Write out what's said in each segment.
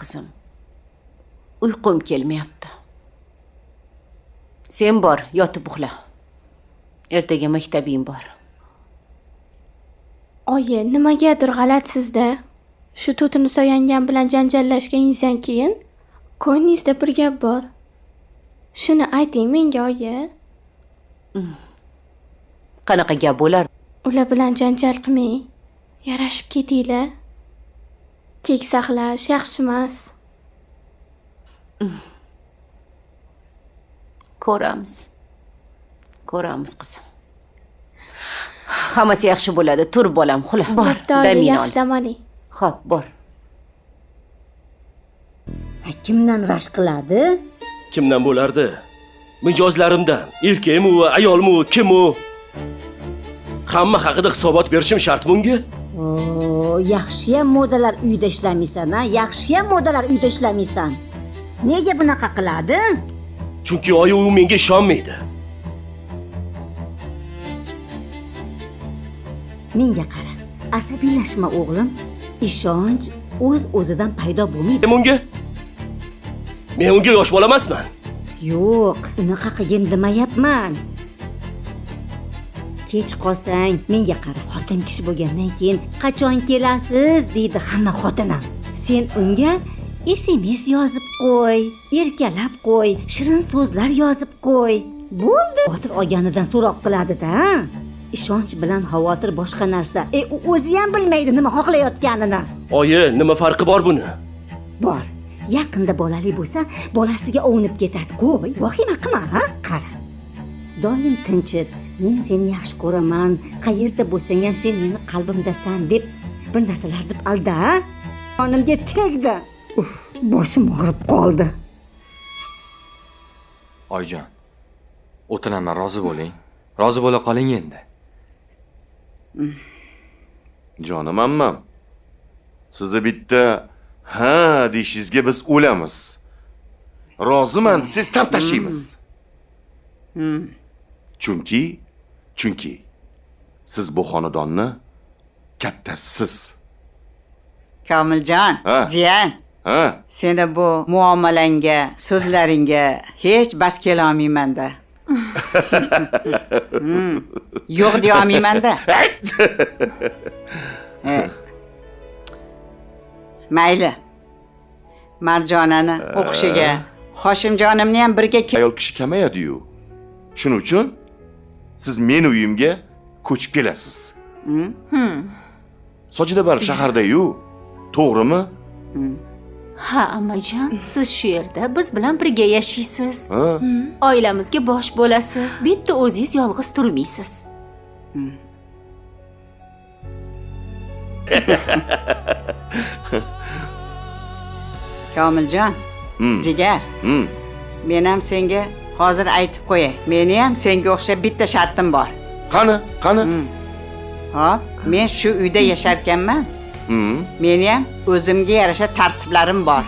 Qizim, uyqum kelmayapti. Sen bor, yotib uxla. Ertaga maktabing bor. Oyi, nimagadir g'alatsizda. Shu To'tini soyangam bilan janjallashganingizdan keyin ko'nglingizda bir gap bor. Shuni ayting menga, oyi. Qanaqa gap bo'lar? Ular bilan janjal qilmang. Yarashib ketinglar. Kek saqlash yaxshi emas. Ko'ramiz. Ko'ramiz qizim. Hammasi yaxshi bo'ladi. Tur bolam, uxla. Bor, Doim yaxshi dam oling. Xo'p, bor. Kimdan rashk qiladi? Kimdan bo'lardi? Mijozlarimdan. Erkakmi, ayolmi, kim u? Hamma haqida hisobot berishim shart bunga? Yaxshiyam modalar uyda ishlamaysan, ha? Yaxshiyam modalar uyda ishlamaysan. Nega bunaqa qiladi? Chunki oyi u menga ishonmaydi. Menga qara. Asabiylashma o'g'lim. Ishonch o'z-o'zidan paydo bo'lmaydi. Men unga yosh bola emasman. Yo'q, unaqa qilgin demayapman. Kech qolsang, menga qara, xotin kishi bo'lgandan keyin qachon kelasiz deydi hamma xotinam. Sen unga SMS yozib qo'y, erkalab qo'y, shirin so'zlar yozib qo'y. Bo'ldi. Xavotir olganidan so'roq qiladi-da. Ishonch bilan xavotir boshqa narsa. U o'zi ham bilmaydi nima xohlayotganini. Oyi, nima farqi bor buni? Bor. Yaqinda bolali bo'lsa, bolasiga ovunib ketadi. Qo'y, vahima qilma, ha? Qara. Doim tinchit. Men seni yaxshi ko'raman. Qayerda bo'lsang ham sen meni qalbimdasan deb bir narsalar deb alda. Qonimga tegdi. Boshim og'rib qoldi. Oyjon, o'tinaman, rozi bo'ling. Rozi bo'la qoling endi. Jonim ammam. Sizni bitta ha deyishingizga biz o'lamiz. Roziman desangiz tap tashlaymiz. Chunki siz bu xonadonni kattasiz. Komiljon, jiyan. Ha? Seni bu muomalangga, so'zlaringga hech bas kela olmayman-da. Yo'q deya olmayman-da. Mayli. Marjonani o'qishiga, Hoshimjonimni ham birga Ayol kishi kamayadi-yu. Shuning uchun siz meni uyimga ko'chib kelasiz. Sochida barib shaharda-yu. To'g'rimi? Ha, amajon, siz shu yerda biz bilan birga yashaysiz. Oilamizga bosh bo'lasiz. Bitta o'zingiz yolg'iz turmaysiz. Komiljon, jigar. Men ham senga hozir aytib qo'yay. Meni ham senga o'xshab bitta shartim bor. Qani? Hop, men shu uyda yasharkanman. Meni ham o'zimga yarasha tartiblarim bor.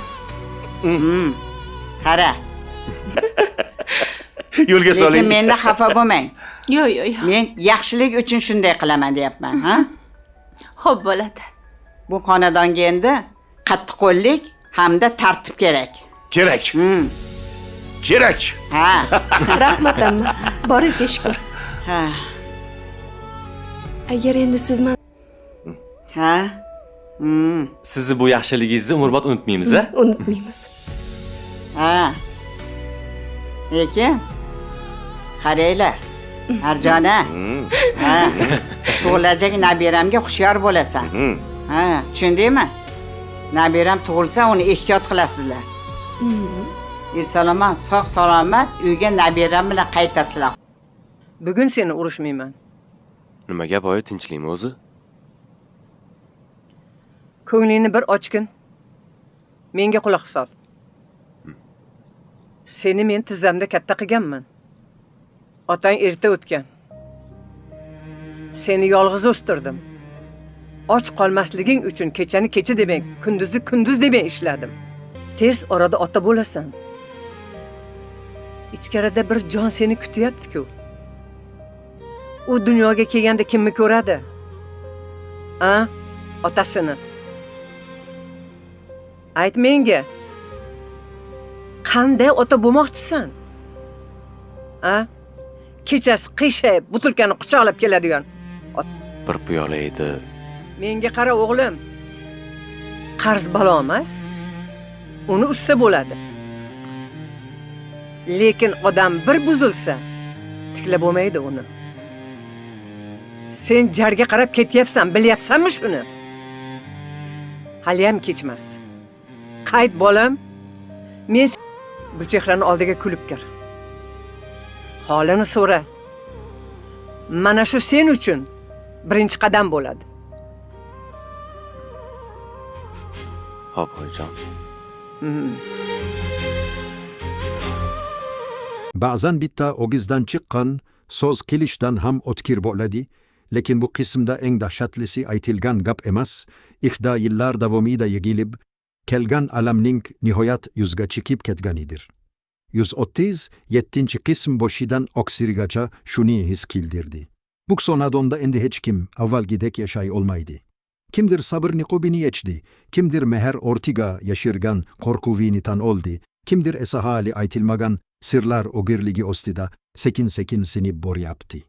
Qara. Yo'lga soling. Lekin menda xafa bo'lmang. Yo'q. Men yaxshilik uchun shunday qilaman deyapman, ha? Xo'p bo'ladi. Bu xonadonga endi qattiqqo'llik hamda tartib kerak. Kerak. Ha. Rahmat amma. Boringizga shukr. Ha. Agar endi siz Ha? Sizni bu yaxshiligingizni umrbod unutmaymiz, a? Unutmaymiz. Ha. Lekin qaranglar. Marjona. Ha. Tug'ilajak nabiramga hushyor bo'lasan. Ha, tushundingmi? Nabiram tug'ilsa, uni ehtiyot qilasizlar. Salomat, sog' salomat uyga nabiram bilan qaytasizlar. Bugun seni urushmayman. Nima gap oyi, tinchlikmi o'zi? Ko'nglingni bir ochgin. Menga quloq sol. Seni men tizzamda katta qilganman. Otang erta o'tgan. Seni yolg'iz o'stirdim. Och qolmasliging uchun kechani kecha demay, kunduzni kunduz demay ishladim. Tez orada ota bo'lasan. Ichkarida bir jon seni kutyapti-ku. U dunyoga kelganda kimni ko'radi? A? Otasini. Ayt menga. Qanday ota bo'lmoqchisan? A? Kechasi qiyshayib butilkani quchoqlab keladigan. Bir piyola edi. Menga qara o'g'lim. Qarz balo emas. Uni usta bo'ladi. Lekin odam bir buzilsa, tiklab bo'lmaydi uni. Sen jarga qarab ketyapsan, bilyapsanmi shuni? Hali ham kechmas. Qayt bolam. Men Gulchehrani oldiga kulib kir. Holini so'ra. Mana shu sen uchun birinchi qadam bo'ladi. Xo'p, oyijon. Ba'zan bitta og'izdan chiqqan so'z kelishdan ham o'tkir bo'ladi, lekin bu qismda eng dahshatlisi aytilgan gap emas, ixda yillar davomida yigilib kelgan alamning nihoyat yuzga chiqib ketganidir. 137 qism boshidan oxirigacha shuni his qildirdi. Bu sonadonda endi hech kim avvalgidek yashay olmaydi. Kimdir sabr niqobini yechdi, kimdir mehr ortiga yashirgan qo'rquvini tan oldi, kimdir esa hali aytilmagan sirlar o'girligi ostida sekin-sekin sinib boryapti.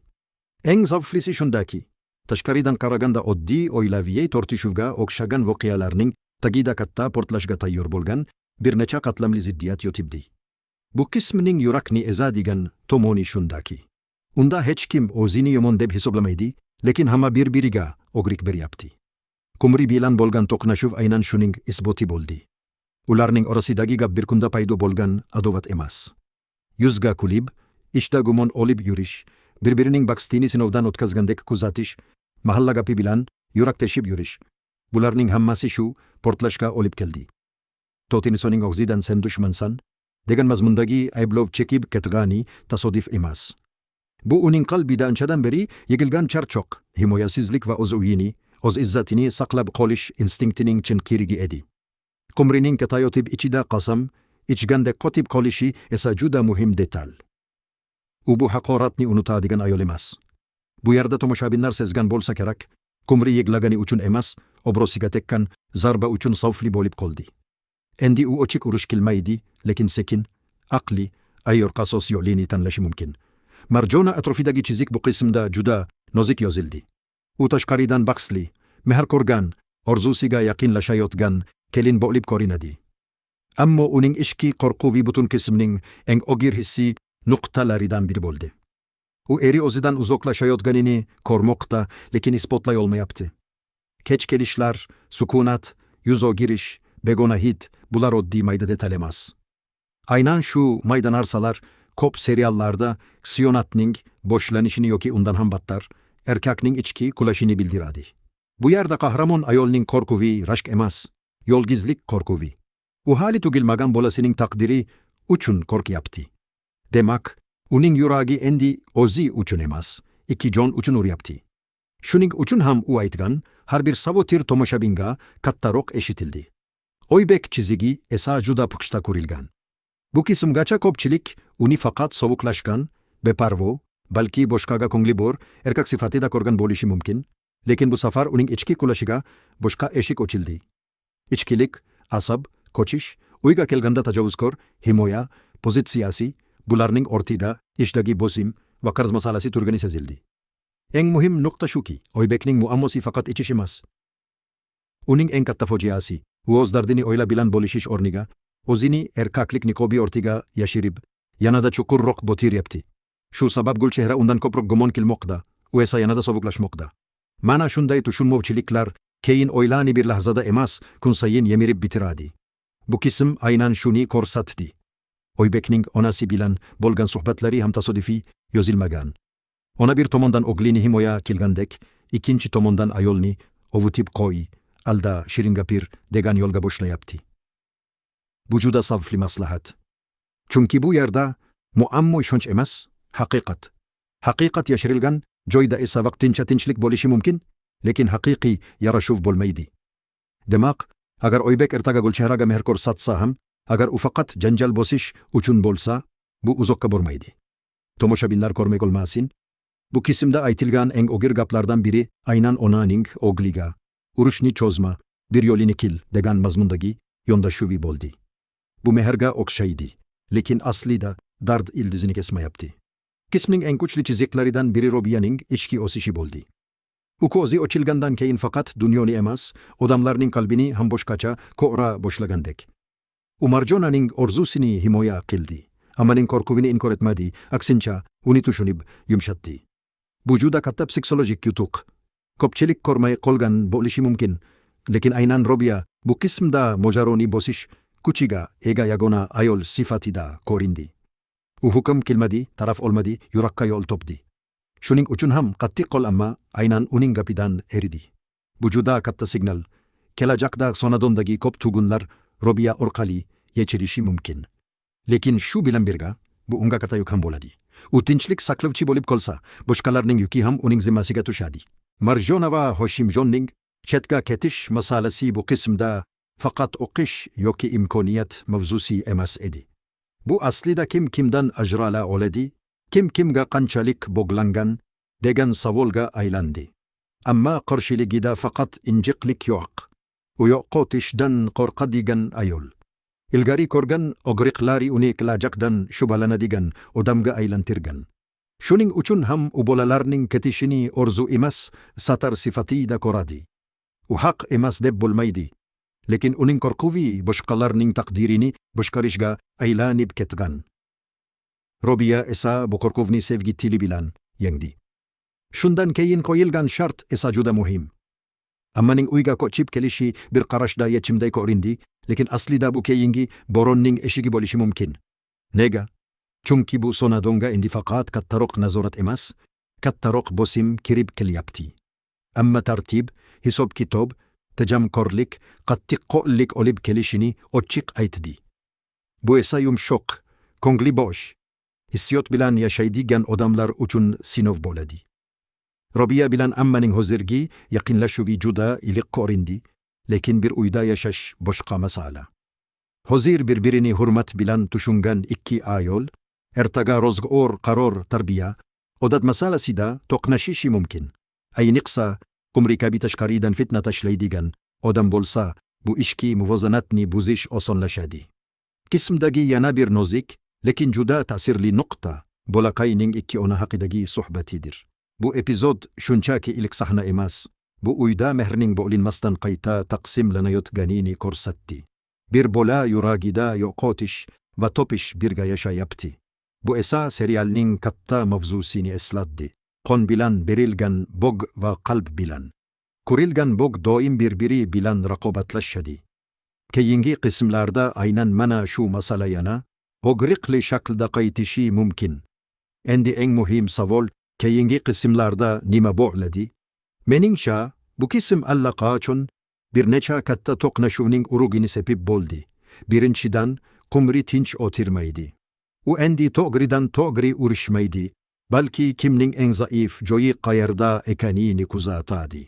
Eng zavqlisi shundaki, tashqaridan qaraganda oddiy oilaviy tortishuvga o'xshagan voqealarning tagida katta portlashga tayyor bo'lgan bir necha qatlamli ziddiyat yotibdi. Bu qismning yurakni ezadigan tomoni shundaki, unda hech kim o'zini yomon deb hisoblamaydi, lekin hamma bir-biriga og'riq beryapti. Qumri bilan bo'lgan to'qnashuv aynan shuning isboti bo'ldi. Ularning orasidagi gap bir kunda paydo bo'lgan adovat emas. Yuzga kulib, ishda gumon olib yurish, bir-birining baqstini sinovdan o'tkazgandek kuzatish, mahalla gapi bilan yurak teshib yurish. Bularning hammasi shu portlashga olib keldi. To'tinisoning og'zidan sen dushmansan degan mazmundagi ayblov chekib ketgani tasodif emas. Bu uning qalbida anchadan beri yigilgan charchoq, himoyasizlik va o'z-o'yini, o'z izzatini saqlab qolish instinktining chin kirigi edi. Qumrining katayotib ichida qasam, ichgandek qotib qolishi esa juda muhim detal. U bu haqoratni unutadigan ayol emas. Bu yerda tomoshabinlar sezgan bo'lsa kerak, Qumri yeglagani uchun emas, obrosiga tekkan zarba uchun savfli bo'lib qoldi. Endi u ochiq urush qilmaydi, lekin sekin, aqli, ayyor qasos yo'lini tanlashi mumkin. Marjona atrofidagi chiziq bu qismda juda nozik yozildi. U tashqaridan baxsli, mehr ko'rgan, orzusiga yaqinlashayotgan kelin bo'lib ko'rinadi. Ammo uning ishki qo'rquvi butun qismning eng og'ir hissi nuqtalaridan biri bo'ldi. U eri o'zidan uzoqlashayotganini ko'rmoqda, lekin isbotlay olmayapti. Kech kelishlar, sukunat, yuz o'girish, begona hid, bular oddiy mayda detal emas. Aynan shu mayda narsalar ko'p seriallarda ksiyonatning boshlanishini yoki undan ham battar erkakning ichki qulashini bildiradi. Bu yerda qahramon ayolning qo'rquvi rashk emas, yolg'izlik qo'rquvi. U hali tugilmagan bolasining taqdiri uchun qo'rqyapti. Demak, uning yuragi endi o'zi uchun emas, ikki jon uchun uryapti. Shuning uchun ham u aytgan har bir savotir tomoshabinga kattaroq eshitildi. Oybek chizigi esa juda puxta ko'rilgan. Bu qismgacha ko'pchilik uni faqat sovuqlashgan, beparvo, balki boshqaga ko'ngli bor erkak sifatida ko'rgan bo'lishi mumkin, lekin bu safar uning ichki qulashiga boshqa eshik ochildi. Ichkilik, asab, ko'chish, uyga kelganda tajovuzkor, himoya, pozitsiyasi, bularning ortida ishdagi bosim va qarz masalasi turgani sezildi. Eng muhim nuqta shuki, Oybekning muammosi faqat ichish emas. Uning eng katta fojiasi, u o'z dardini oila bilan bo'lishish o'rniga, o'zini erkaklik niqobi ortiga yashirib, yanada chuqurroq botiryapti. Shu sabab Gulchehra undan ko'proq gumon qilmoqda, u esa yanada sovuqlashmoqda. Mana shunday tushunmovchiliklar keyin oilani bir lahzada emas, kun sayin yemirib bitiradi. Bu qism aynan shuni ko'rsatdi. Oybekning onasi bilan bo'lgan suhbatlari ham tasodifiy yozilmagan. Ona bir tomondan o'g'lini himoya qilgandek, ikkinchi tomondan ayolni ovutib qo'y, alda shirin gapir degan yo'lga boshlayapti. Bu juda savfli maslahat. Chunki bu yerda muammo ishonch emas, haqiqat. Haqiqat yashirilgan joyda esa vaqtincha tinchlik bo'lishi mumkin, lekin haqiqiy yarashuv bo'lmaydi. Demak, agar Oybek ertaga Gulchehraga mehr ko'rsatsa ham, agar u faqat janjal bosish uchun bo'lsa, bu uzoqqa bormaydi. Tomoshabinlar ko'rmay qolmasin. Bu qismda aytilgan eng og'ir gaplardan biri aynan onaning o'g'liga urushni cho'zma, bir yo'lini qil degan mazmundagi yondashuvi bo'ldi. Bu mehrga o'xshaydi, lekin aslida dard ildizini kesmayapti. Qismning eng kuchli chiziqlaridan biri Robiyaning ichki o'sishi bo'ldi. U ko'zi ochilgandan keyin faqat dunyoni emas, odamlarning qalbini ham boshqacha ko'ra boshlagandek. U Marjonaning orzusini himoya qildi, ammaning qo'rquvini inkor etmadi, aksincha uni tushunib yumshatdi. Bu juda katta psixologik yutuq. Ko'pchilik ko'rmay qolgan bo'lishi mumkin, lekin aynan Robiya bu qismda mojaroni bosish kuchiga ega yagona ayol sifatida ko'rindi. U hukm qilmadi, taraf olmadi, yurakka yo'l topdi. Shuning uchun ham qattiq qo'l amma aynan uning gapidan eridi. Bu juda katta signal. Kelajakda xonadondagi ko'p tugunlar Robiya orqali yechilishi mumkin. Lekin shu bilan birga bu unga katta yuk ham bo'ladi. U tinchlik saqlovchi bo'lib qolsa, boshqalarning yuki ham uning zimmasiga tushadi. Marjona va Hoshimjonning chetga ketish masalasi bu qismda faqat o'qish yoki imkoniyat mavzusi emas edi. Bu aslida kim kimdan ajrala oladi, kim kimga qanchalik bog'langan degan savolga aylandi. Ammo qarshiligida faqat injiqlik yo'q. U yo'qotishdan qo'rqadigan ayol. Ilgari ko'rgan og'riqlari uni kelajakdan shubhalanadigan odamga aylantirgan. Shuning uchun ham u bolalarning ketishini orzu emas, satar sifatida ko'radi. U haq emas deb bo'lmaydi. Lekin uning qo'rquvi boshqalarning taqdirini boshqarishga aylanib ketgan. Robiya esa bu qo'rquvni sevgi tili bilan yengdi. Shundan keyin qo'yilgan shart esa juda muhim. Ammaning uyga ko'chib kelishi bir qarashda yechimday ko'rindi, lekin aslida bu keyingi bo'ronning eshigi bo'lishi mumkin. Nega? Chunki bu xonadonga endi faqat kattaroq nazorat emas, kattaroq bosim kirib kelyapti. Amma tartib, hisob-kitob, tajamkorlik, qattiqqo'llik olib kelishini ochiq aytdi. Bu esa yumshoq, ko'ngli bo'sh, hissiyot bilan yashaydigan odamlar uchun sinov bo'ladi. Robiya bilan ammaning hozirgi yaqinlashuvi juda iliq ko'rindi, lekin bir uyda yashash boshqa masala. Hozir bir-birini hurmat bilan tushungan ikki ayol, ertaga rozg'or qaror tarbiya, odat masalasida to'qnashishi mumkin. Ayniqsa, qumri kabi tashqaridan fitna tashlaydigan odam bo'lsa, bu ishki muvozanatni buzish osonlashadi. Qismdagi yana bir nozik, lekin juda ta'sirli nuqta bolakayning ikki ona haqidagi suhbatidir. Bu epizod shunchaki ilk sahna emas, bu uyda mehrning bo'linmasdan qayta taqsimlanayotganini ko'rsatdi. Bir bola yuragida yo'qotish va topish birga yashayapti. Bu esa serialning katta mavzusini eslatdi. Qon bilan berilgan bog va qalb bilan. Ko'rilgan bog doim bir-biri bilan raqobatlashadi. Keyingi qismlarda aynan mana shu masala yana og'riqli shaklda qaytishi mumkin. Endi eng muhim savol, keyingi qismlarda nima bo'ladi? Meningcha, bu qism allaqachon bir necha katta to'qnashuvning urug'ini sepib bo'ldi. Birinchidan, qumri tinch o'tirmaydi. U endi to'g'ridan to'g'ri urishmaydi, balki kimning eng zaif joyi qayerda ekanini kuzatadi.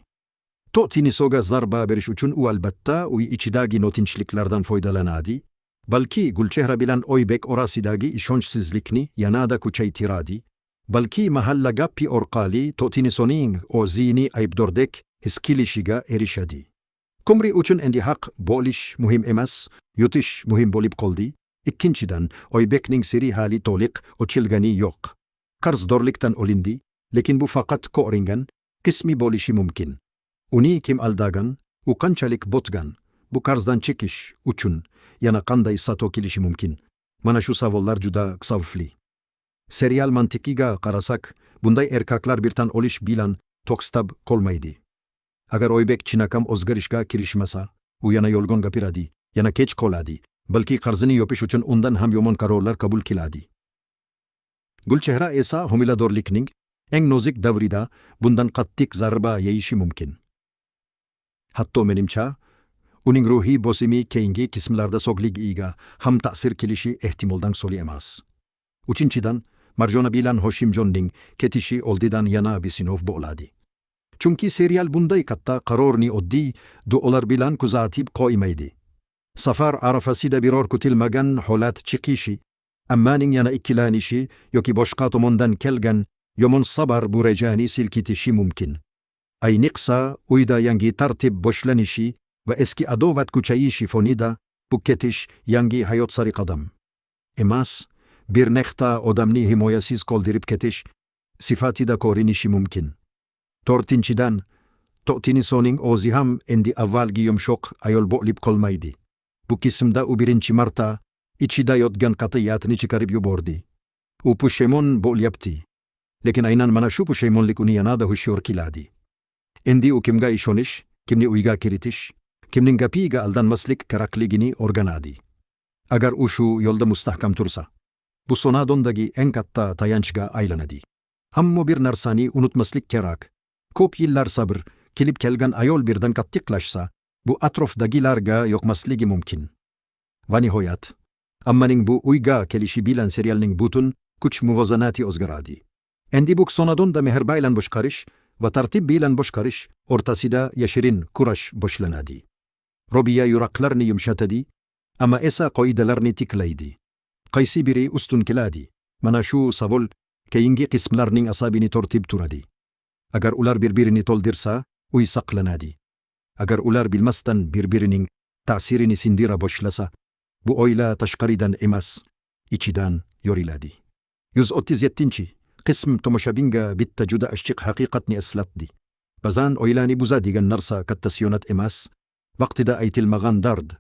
To'tinisoga zarba berish uchun u albatta uy ichidagi notinchliklardan foydalanadi, balki Gulchehra bilan Oybek orasidagi ishonchsizlikni yanada kuchaytiradi, balki mahalla gappi orqali To'tinisoning o'zini aybdordek his qilishiga erishadi. Qumri uchun endi haq bo'lish muhim emas, yutish muhim bo'lib qoldi. Ikkinchidan, Oybekning siri hali to'liq ochilgani yo'q. Qarzdorlikdan olindi, lekin bu faqat ko'ringan qismi bo'lishi mumkin. Uni kim aldagan, u qanchalik botgan, bu qarzdan chekish uchun yana qanday sato kelishi mumkin? Mana shu savollar juda xavfli. Serial mantiqiga qarasak, bunday erkaklar bir tan olish bilan to'xtab qolmaydi. Agar Oybek chinakam o'zgarishga kirishmasa, u yana yolg'on gapiradi, yana kech qoladi, balki qarzini yopish uchun undan ham yomon qarorlar qabul qiladi. Gulchehra esa homiladorlikning eng nozik davrida bundan qattiq zarba yeyishi mumkin. Hatto menimcha, uning ruhiy bosimi keyingi qismlarda sog'ligiga ham ta'sir qilishi ehtimoldan so'li emas. Uchinchidan, Marjona bilan Hoshimjonning ketishi oldidan yana bir sinov bo'ladi. Chunki serial bunday katta qarorni oddiy duolar bilan kuzatib qo'ymaydi. Safar arafasida biror kutilmagan holat chiqishi, ammaning yana ikkilanishi yoki boshqa tomondan kelgan yomon xabar bu rejani silkitishi mumkin. Ayniqsa uyda yangi tartib boshlanishi va eski adovat kuchayishi fonida Bu ketish yangi hayot sari qadam emas, bir nechta odamni himoyasiz qoldirib ketish sifatida ko'rinishi mumkin. To'rtinchidan, To'tinisoning o'zi ham endi avvalgi yumshoq ayol bo'lib qolmaydi. Bu qismda u birinchi marta ichida yotgan qat'iyatni chiqarib yubordi. U pushaymon bo'lyapti. Lekin aynan mana shu pushaymonlik uni yanada hushyor qiladi. Endi u kimga ishonish, kimni uyga kiritish, kimning gapiga aldanmaslik kerakligini o'rganadi. Agar u shu yo'lda mustahkam tursa, bu sonadondagi eng katta tayanchga aylanadi. Ammo bir narsani unutmaslik kerak. Ko'p yillar sabr kelib kelgan ayol birdan qattiqlashsa, bu atrofdagilarga yoqmasligi mumkin. Va nihoyat, ammaning bu uyga kelishi bilan serialning butun kuch muvozanati o'zgaradi. Endi bu sonadonda mehr bilan boshqarish va tartib bilan boshqarish o'rtasida yashirin kurash boshlanadi. Robiya yuraklarni yumshatadi, ammo esa qoidalarni tiklaydi. Qaysi biri ustun keladi? Mana shu savol keyingi qismlarning asabini tortib turadi. Agar ular bir-birini to'ldirsa, uy saqlanadi. Agar ular bilmasdan bir-birining ta'sirini sindira boshlasa, bu oila tashqaridan emas, ichidan yoriladi. 137 qism tomoshabinga bitta juda achchiq haqiqatni eslatdi. Ba'zan oilani buzadigan narsa katta siyonat emas, vaqtida aytilmagan dard,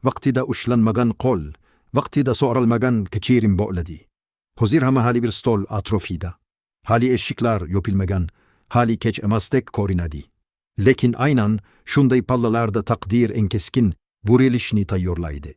vaqtida ushlanmagan qo'l, vaqtida so'ralmagan kechirim bo'ladi. Hozir hamma hali bir stol atrofida. Hali eshiklar yopilmagan, hali kech emasdek ko'rinadi. Lekin aynan shunday pallalarda taqdir eng keskin burilishni tayyorlaydi.